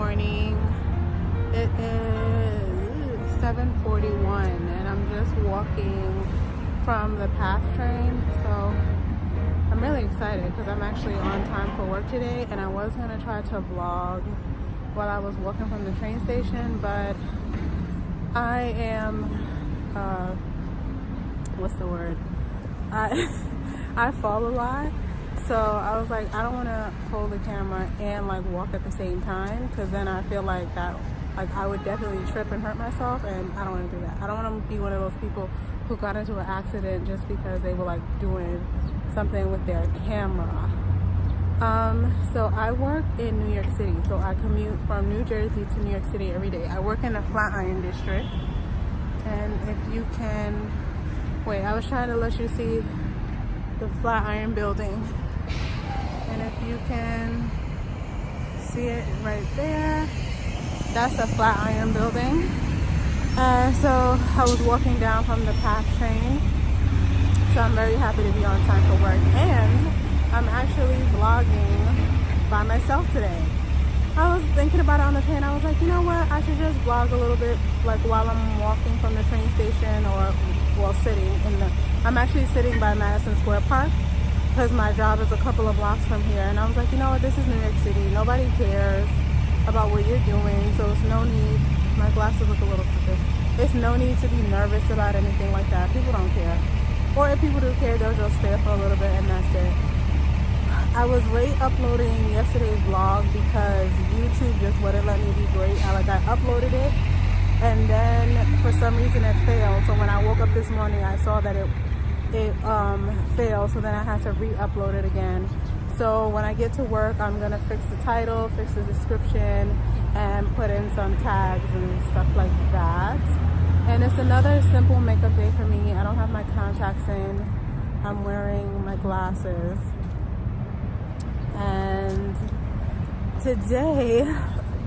morning. It is 7:41 and I'm just walking from the PATH train. So I'm really excited because I'm actually on time for work today, and I was going to try to vlog while I was walking from the train station, but I am, what's the word? I fall a lot. So I was like, I don't want to hold the camera and like walk at the same time, because then I feel like that, like I would definitely trip and hurt myself, and I don't want to do that. I don't want to be one of those people who got into an accident just because they were like doing something with their camera. So I work in New York City, so I commute from New Jersey to New York City every day. I work in the Flatiron district, and if you can, wait, I was trying to let you see the Flatiron building, and if you can see it right there, that's the Flatiron building. So I was walking down from the PATH train, so I'm very happy to be on time for work, and I'm actually vlogging by myself today. I was thinking about it on the train. I was like, you know what, I should just vlog a little bit, like while I'm walking from the train station, or while sitting in the, I'm actually sitting by Madison Square Park because my job is a couple of blocks from here, and I was like, you know what, this is New York City, nobody cares about what you're doing, so it's no need, my glasses look a little crooked, it's no need to be nervous about anything like that. People don't care, or if people do care, they'll just stare for a little bit and that's it. I was late uploading yesterday's vlog because YouTube just wouldn't let me be great. I uploaded it, and then for some reason it failed. So when I woke up this morning, I saw that it failed. So then I had to re-upload it again. So when I get to work, I'm gonna fix the title, fix the description, and put in some tags and stuff like that. And it's another simple makeup day for me. I don't have my contacts in. I'm wearing my glasses. And today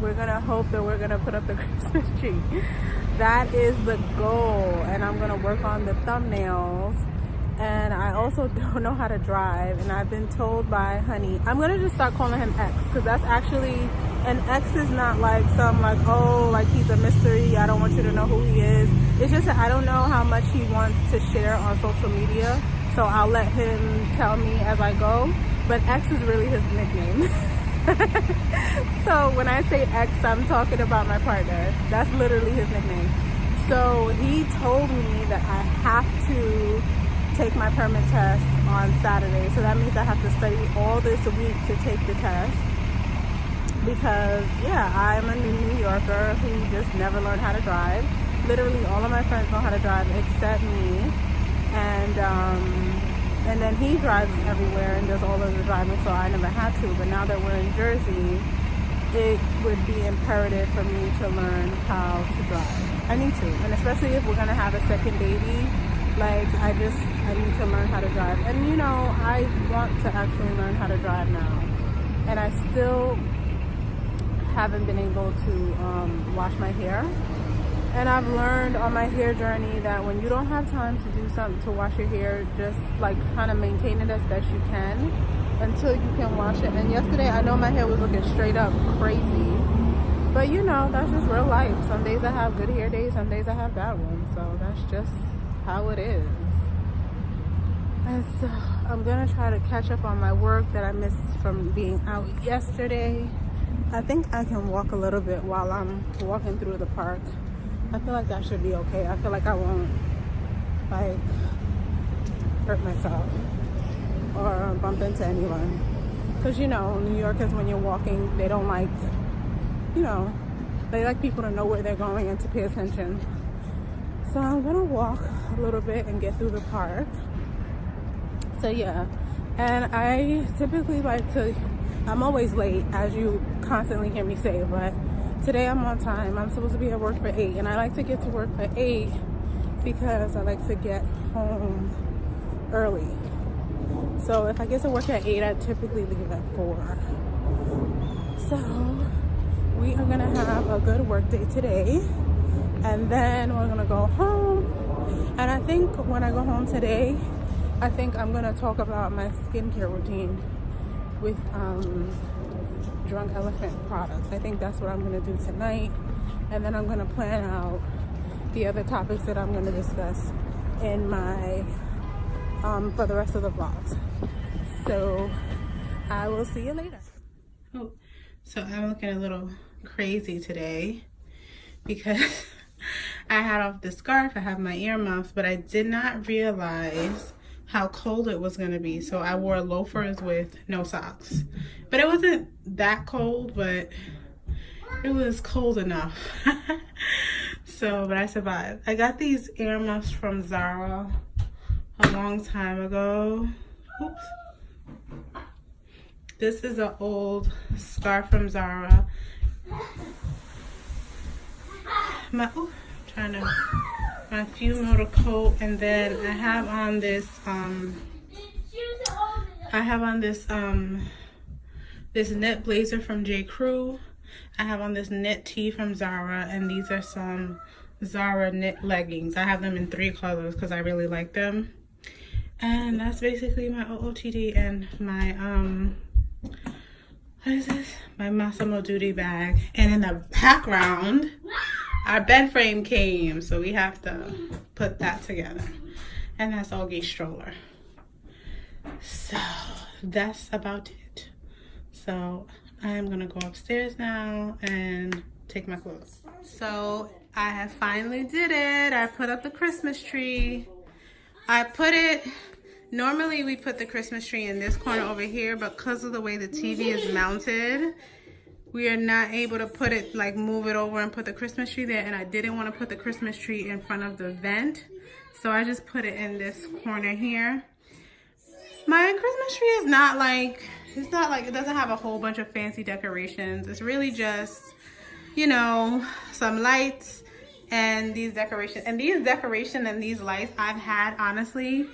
we're gonna hope that we're gonna put up the Christmas tree. That is the goal, and I'm gonna work on the thumbnails. And I also don't know how to drive, and I've been told by Honey, I'm gonna just start calling him X, because that's actually, and X is not like some like, oh, like he's a mystery, I don't want you to know who he is. It's just that I don't know how much he wants to share on social media, so I'll let him tell me as I go. But X is really his nickname. So when I say X, I'm talking about my partner. That's literally his nickname. So he told me that I have to take my permit test on Saturday. So that means I have to study all this week to take the test. Because, yeah, I'm a New Yorker who just never learned how to drive. Literally all of my friends know how to drive except me. And then he drives everywhere and does all of the driving, so I never had to. But now that we're in Jersey, it would be imperative for me to learn how to drive. I need to, and especially if we're gonna have a second baby, like I need to learn how to drive. And you know, I want to actually learn how to drive now, and I still haven't been able to wash my hair. And I've learned on my hair journey that when you don't have time to do something to wash your hair, just like kind of maintain it as best you can until you can wash it. And yesterday, I know my hair was looking straight up crazy, but you know, that's just real life. Some days I have good hair days, some days I have bad ones. So that's just how it is. And so I'm gonna try to catch up on my work that I missed from being out yesterday. I think I can walk a little bit while I'm walking through the park. I feel like that should be okay. I feel like I won't like hurt myself or bump into anyone. Because you know, New Yorkers, when you're walking, they don't like, you know, they like people to know where they're going and to pay attention. So I'm gonna walk a little bit and get through the park. So yeah, and I typically like to, I'm always late, as you constantly hear me say, but today I'm on time. I'm supposed to be at work for 8, and I like to get to work for 8 because I like to get home early. So if I get to work at 8, I typically leave at 4. So we are gonna have a good work day today, and then we're gonna go home. And I think when I go home today, I think I'm gonna talk about my skincare routine, with Drunk Elephant products. I think that's what I'm gonna do tonight, and then I'm gonna plan out the other topics that I'm gonna discuss in my for the rest of the vlogs. So I will see you later. Oh, so I'm looking a little crazy today because I had off the scarf, I have my earmuffs, but I did not realize how cold it was going to be. So I wore loafers with no socks. But it wasn't that cold, but it was cold enough. So, but I survived. I got these earmuffs from Zara a long time ago. Oops. This is an old scarf from Zara. My fume coat, and then I have on this this knit blazer from J. Crew. I have on this knit tee from Zara, and these are some Zara knit leggings. I have them in 3 colors because I really like them. And that's basically my OOTD and my what is this? My Massimo Dutti bag. And in the background, our bed frame came, so we have to put that together. And that's Augie's stroller. So that's about it. So I'm gonna go upstairs now and take my clothes. So I have finally did it. I put up the Christmas tree. Normally we put the Christmas tree in this corner over here, but because of the way the TV is mounted, we are not able to put it, like move it over and put the Christmas tree there. And I didn't want to put the Christmas tree in front of the vent, so I just put it in this corner here. My Christmas tree is not like, it doesn't have a whole bunch of fancy decorations. It's really just, you know, some lights and these decorations. And these decorations and these lights I've had, honestly,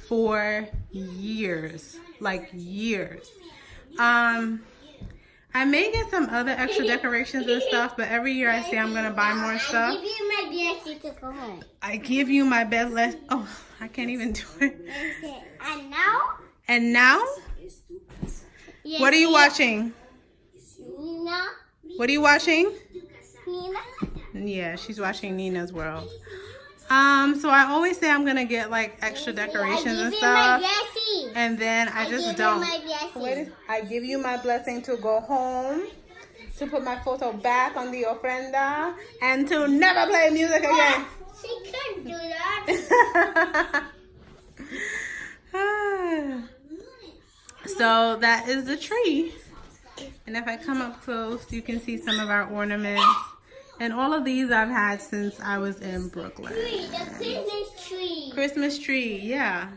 for years. Like years. I may get some other extra decorations and stuff, but every year I say I'm gonna buy more stuff. I give you my blessing to go home. I give you my best oh, I can't even do it. And now? And now? Yes, what are you watching? Nina. What are you watching? Nina. Yeah, she's watching Nina's World. So I always say I'm gonna get like extra decorations and stuff, and then I just don't. I give you my blessing to go home, to put my photo back on the ofrenda, and to never play music again. She couldn't do that. So that is the tree, and if I come up close, you can see some of our ornaments. And all of these I've had since I was in Brooklyn. The Christmas tree. Christmas tree, yeah.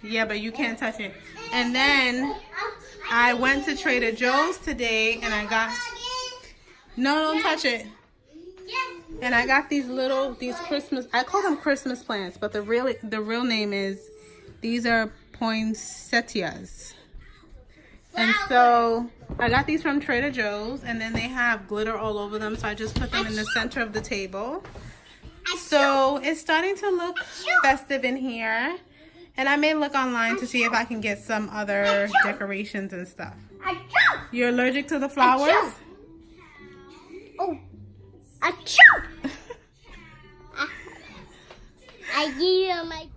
Yeah, but you can't touch it. And then I went to Trader Joe's today and I got... No, don't touch it. And I got these Christmas... I call them Christmas plants, but the real name is... These are poinsettias. And so I got these from Trader Joe's, and then they have glitter all over them, so I just put them in the center of the table. So it's starting to look festive in here, and I may look online to see if I can get some other decorations and stuff. You're allergic to the flowers? Oh, I give you my...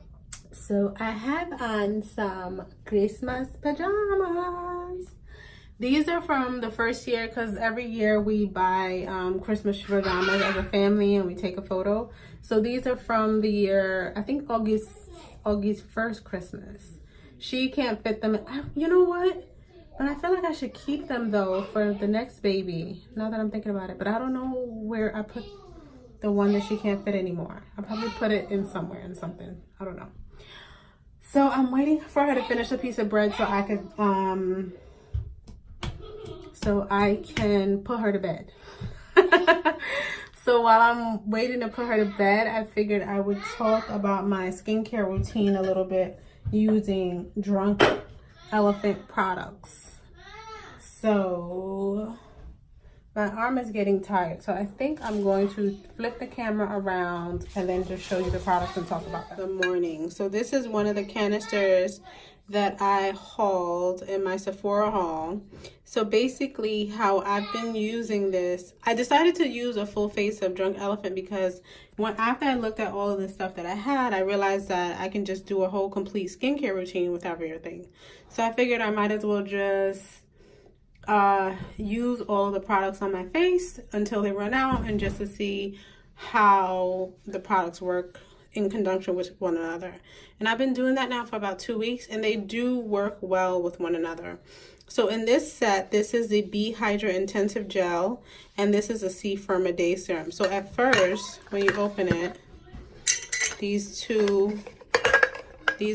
So I have on some Christmas pajamas. These are from the first year, because every year we buy Christmas pajamas as a family and we take a photo. So these are from the year, I think Augie's first Christmas. She can't fit them. You know what? But I feel like I should keep them though for the next baby, now that I'm thinking about it. But I don't know where I put the one that she can't fit anymore. I'll probably put it in somewhere in something. I don't know. So I'm waiting for her to finish a piece of bread so I can put her to bed. So while I'm waiting to put her to bed, I figured I would talk about my skincare routine a little bit using Drunk Elephant products. So my arm is getting tired, so I think I'm going to flip the camera around and then just show you the products and talk about them. The morning. So this is one of the canisters that I hauled in my Sephora haul. So basically how I've been using this, I decided to use a full face of Drunk Elephant because after I looked at all of the stuff that I had, I realized that I can just do a whole complete skincare routine with everything. So I figured I might as well just use all of the products on my face until they run out, and just to see how the products work in conjunction with one another. And I've been doing that now for about 2 weeks, and they do work well with one another. So in this set, this is the B Hydra Intensive Gel, and this is a C-firma Day Serum. So at first, when you open it, these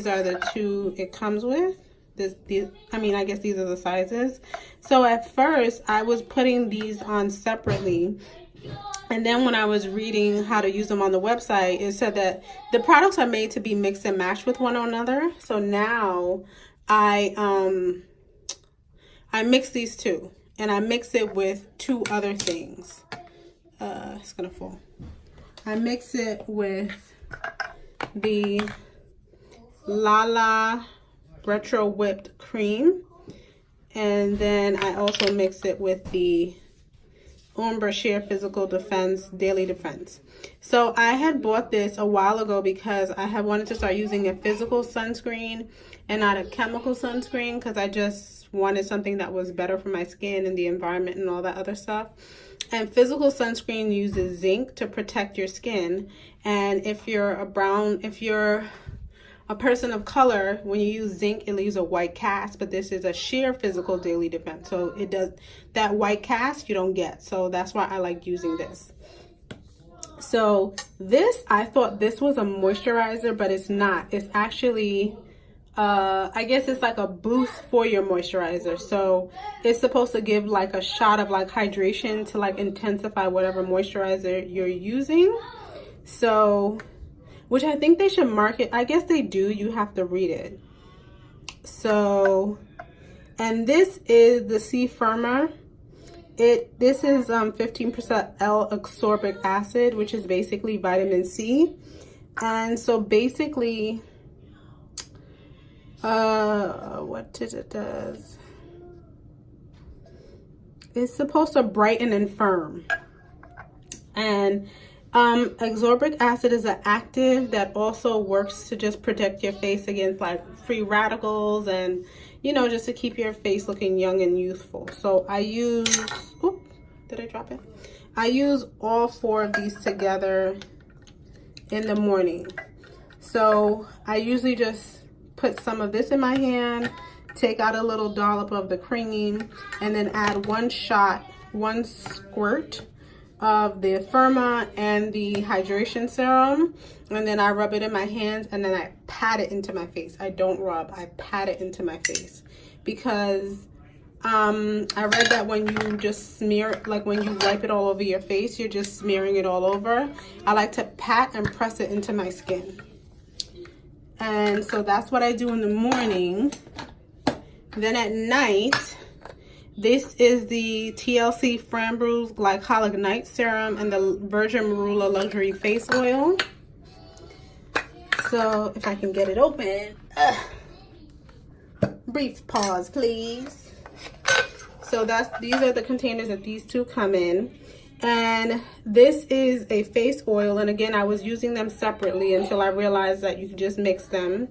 are the two it comes with. I guess these are the sizes. So at first, I was putting these on separately. And then when I was reading how to use them on the website, it said that the products are made to be mixed and matched with one another. So now I mix these two, and I mix it with two other things. It's gonna fall. I mix it with the Lala Retro Whipped Cream, and then I also mix it with the Ombre Sheer Physical Defense Daily Defense. So I had bought this a while ago because I had wanted to start using a physical sunscreen and not a chemical sunscreen, because I just wanted something that was better for my skin and the environment and all that other stuff. And physical sunscreen uses zinc to protect your skin, and if you're a person of color, when you use zinc, it leaves a white cast, but this is a sheer physical daily defense. So it does that white cast you don't get. So that's why I like using this. So this, I thought this was a moisturizer, but it's not. It's actually, I guess it's like a boost for your moisturizer. So it's supposed to give like a shot of like hydration to like intensify whatever moisturizer you're using. So, which I think they should market. I guess they do. You have to read it. So, and this is the c-firma. This is 15% L-ascorbic acid, which is basically vitamin C. And so basically, what it does? It's supposed to brighten and firm. And ascorbic acid is an active that also works to just protect your face against like free radicals, and you know, just to keep your face looking young and youthful. So I use, oop, did I drop it? I use all 4 of these together in the morning. So I usually just put some of this in my hand, take out a little dollop of the cream, and then add 1 squirt of the Firma and the hydration serum, and then I rub it in my hands, and then I pat it into my face. I don't rub, I pat it into my face, because I read that when you just smear, like when you wipe it all over your face, you're just smearing it all over. I like to pat and press it into my skin. And so that's what I do in the morning. Then at night, this is the TLC Framboos Glycolic Night Serum and the Virgin Marula Luxury Face Oil. So if I can get it open. Brief pause, please. So these are the containers that these two come in. And this is a face oil. And again, I was using them separately until I realized that you can just mix them.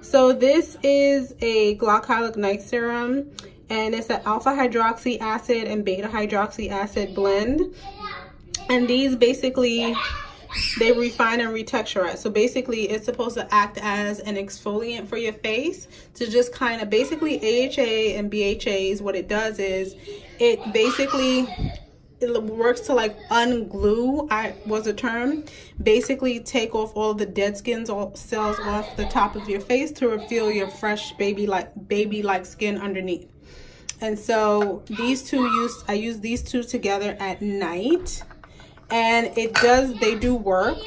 So this is a Glycolic Night Serum. And it's an alpha hydroxy acid and beta hydroxy acid blend. And these basically, they refine and retexturize. So basically, it's supposed to act as an exfoliant for your face to just kind of, basically AHA and BHAs, what it does is, it basically, it works to like unglue, was a term, basically take off all the dead skin cells off the top of your face to reveal your fresh baby-like skin underneath. And so these two I use these two together at night, and they do work.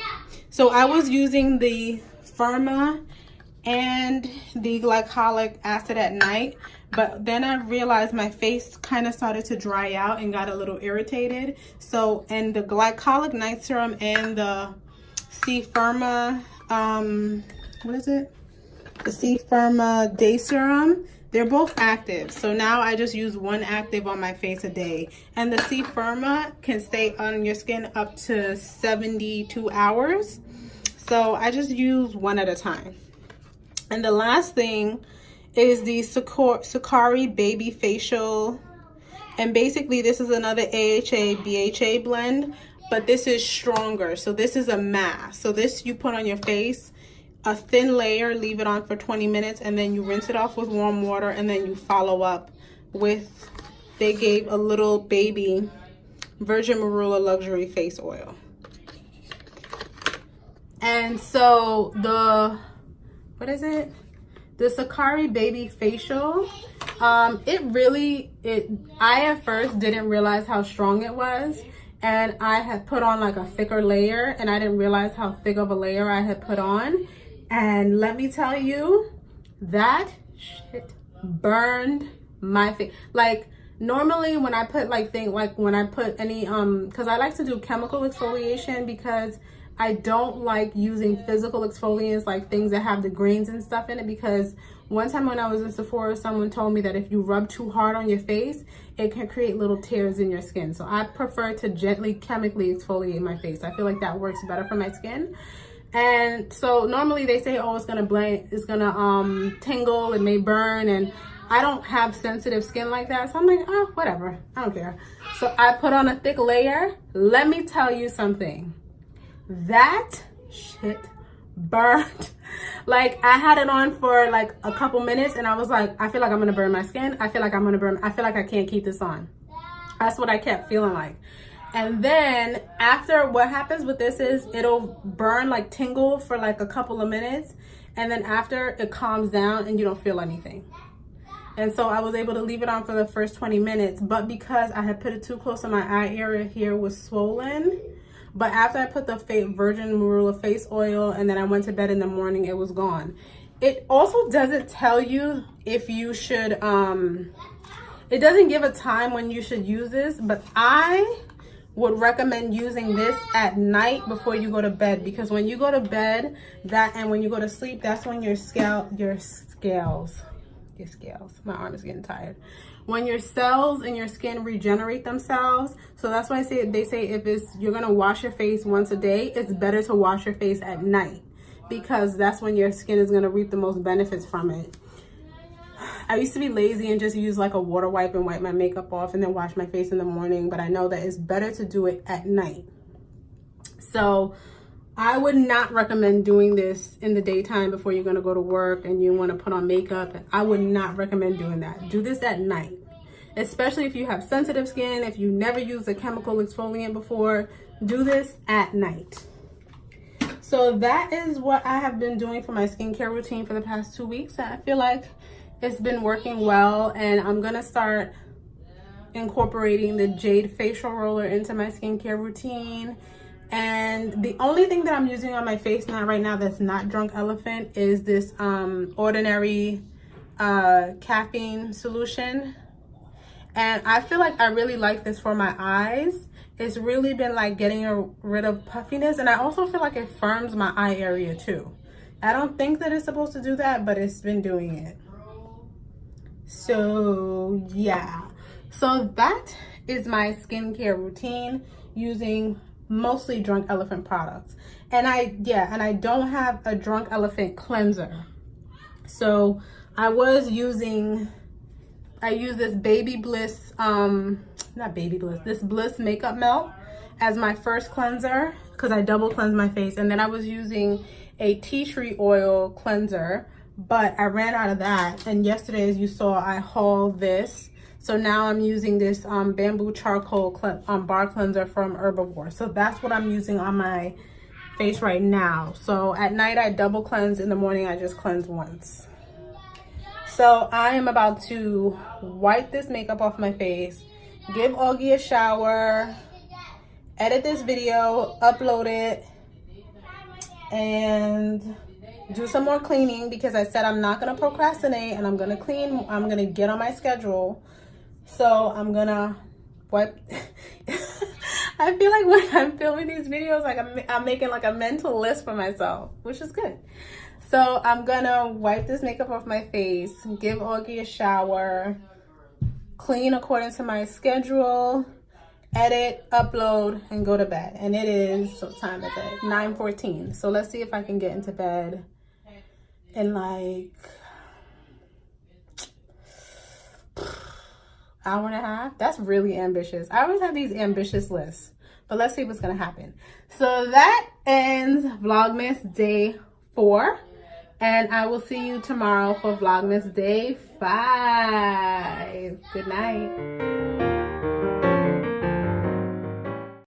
So I was using the Firma and the glycolic acid at night, but then I realized my face kind of started to dry out and got a little irritated. So, and the Glycolic Night Serum and the c-firma, what is it? the c-firma day serum. They're both active. So now I just use one active on my face a day. And the c-firma can stay on your skin up to 72 hours. So I just use one at a time. And the last thing is the Sakari Baby Facial. And basically this is another AHA BHA blend, but this is stronger. So this is a mask. So this you put on your face, a thin layer, leave it on for 20 minutes, and then you rinse it off with warm water, and then you follow up with, they gave a little baby Virgin Marula Luxury Face Oil. And so the, what is it? The Sakari Baby Facial, I at first didn't realize how strong it was. And I had put on like a thicker layer, and I didn't realize how thick of a layer I had put on. And let me tell you, that shit burned my face. Like normally when I put when I put any, cause I like to do chemical exfoliation because I don't like using physical exfoliants, like things that have the grains and stuff in it, because one time when I was in Sephora, someone told me that if you rub too hard on your face, it can create little tears in your skin. So I prefer to gently chemically exfoliate my face. I feel like that works better for my skin. And so normally they say, oh, it's gonna tingle, it may burn, and I don't have sensitive skin like that. So I'm like, oh, whatever, I don't care. So I put on a thick layer. Let me tell you something. That shit burned. Like I had it on for like a couple minutes and I was like, I feel like I'm gonna burn my skin. I feel like I can't keep this on. That's what I kept feeling like. And then after, what happens with this is it'll burn, like tingle for like a couple of minutes, and then after it calms down and you don't feel anything. And so I was able to leave it on for the first 20 minutes, but because I had put it too close to my eye area here was swollen. But after I put the Virgin Marula face oil and then I went to bed in the morning, it was gone. It also doesn't tell you if you should, it doesn't give a time when you should use this, but I would recommend using this at night before you go to bed, because when you go to bed, and when you go to sleep, that's when your scales, my arm is getting tired. When your cells in your skin regenerate themselves. So that's why they say if you're gonna wash your face once a day, it's better to wash your face at night, because that's when your skin is gonna reap the most benefits from it. I used to be lazy and just use like a water wipe and wipe my makeup off and then wash my face in the morning, but I know that it's better to do it at night. So I would not recommend doing this in the daytime before you're gonna go to work and you wanna put on makeup. I would not recommend doing that. Do this at night, especially if you have sensitive skin, if you never used a chemical exfoliant before, do this at night. So that is what I have been doing for my skincare routine for the past 2 weeks. And I feel like it's been working well, and I'm gonna start incorporating the Jade facial roller into my skincare routine. And the only thing that I'm using on my face right now that's not Drunk Elephant is this Ordinary caffeine solution. And I feel like I really like this for my eyes. It's really been like getting rid of puffiness, and I also feel like it firms my eye area too. I don't think that it's supposed to do that, but it's been doing it. So yeah, so that is my skincare routine using mostly Drunk Elephant products. And I don't have a Drunk Elephant cleanser. So I use this Baby Bliss, this Bliss Makeup Melt as my first cleanser, because I double cleanse my face. And then I was using a tea tree oil cleanser, but I ran out of that. And yesterday, as you saw, I hauled this. So now I'm using this bamboo charcoal bar cleanser from Herbivore. So that's what I'm using on my face right now. So at night I double cleanse, in the morning I just cleanse once. So I am about to wipe this makeup off my face, give Augie a shower, edit this video, upload it, and do some more cleaning, because I said I'm not gonna procrastinate and I'm gonna clean. I'm gonna get on my schedule. So I'm gonna wipe. I feel like when I'm filming these videos, like I'm making like a mental list for myself, which is good. So I'm gonna wipe this makeup off my face, give Augie a shower, clean according to my schedule, edit, upload, and go to bed. And it is, what time is it? 9:14. So let's see if I can get into bed in like hour and a half. That's really ambitious. I always have these ambitious lists, but let's see what's gonna happen. So that ends Vlogmas day 4, and I will see you tomorrow for Vlogmas day 5. Good night.